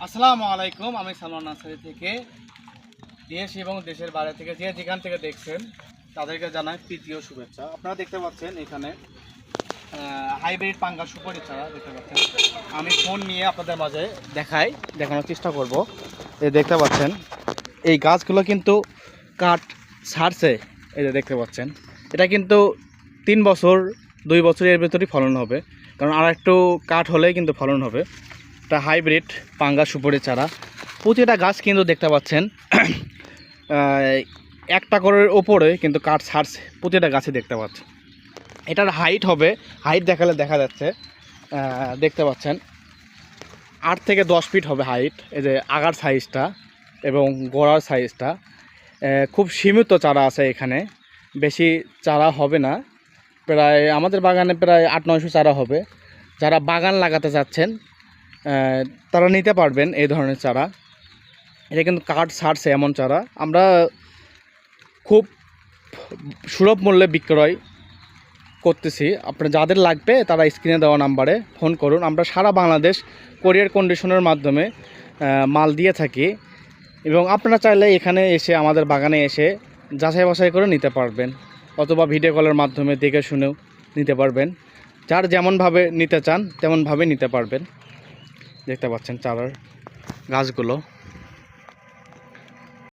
আসসালামু আলাইকুম, আমি সালমান নার্সারি থেকে দেশ এবং দেশের বাইরে থেকে যে যেখান থেকে দেখছেন তাদেরকে জানাই প্রীতি ও শুভেচ্ছা। আপনারা দেখতে পাচ্ছেন এখানে হাইব্রিড পাঙ্গাস সুপারি চারা দেখতে পাচ্ছেন। আমি ফোন নিয়ে আপনাদের মাঝে দেখানোর চেষ্টা করব। দেখতে পাচ্ছেন এই গাছগুলো কিন্তু কাঠ ছাড়ছে। এই যে দেখতে পাচ্ছেন, এটা কিন্তু 3 বছর 2 বছরের ভেতরেই ফলন হবে, কারণ আর একটু কাঠ হলেই কিন্তু ফলন হবে। এটা হাইব্রিড পাঙ্গাস সুপারি চারা। প্রতিটা গাছ কিন্তু দেখতে পাচ্ছেন একটা করে ওপরে কিন্তু কাঠ ছাড়ছে, প্রতিটা গাছে দেখতে পাচ্ছেন। এটার হাইট হবে, হাইট দেখালে দেখা যাচ্ছে, দেখতে পাচ্ছেন 8 থেকে 10 ফিট হবে হাইট। এই যে আগার সাইজটা এবং গোড়ার সাইজটা খুব সীমিত চারা আছে এখানে, বেশি চারা হবে না। প্রায় আমাদের বাগানে প্রায় 800-900 চারা হবে। যারা বাগান লাগাতে চাচ্ছেন তারা নিতে পারবেন এই ধরনের চারা। এটা কিন্তু কাঠ ছাড়ছে এমন চারা আমরা খুব সুলভ মূল্যে বিক্রয় করতেছি। আপনার যাদের লাগবে তারা স্ক্রিনে দেওয়া নাম্বারে ফোন করুন। আমরা সারা বাংলাদেশ কোরিয়ার কন্ডিশনের মাধ্যমে মাল দিয়ে থাকি, এবং আপনারা চাইলে এখানে এসে আমাদের বাগানে এসে যাচাই বাছাই করে নিতে পারবেন, অথবা ভিডিও কলের মাধ্যমে দেখে শুনেও নিতে পারবেন। যার যেমনভাবে নিতে চান তেমনভাবে নিতে পারবেন। দেখতে পাচ্ছেন চারার গাছগুলো।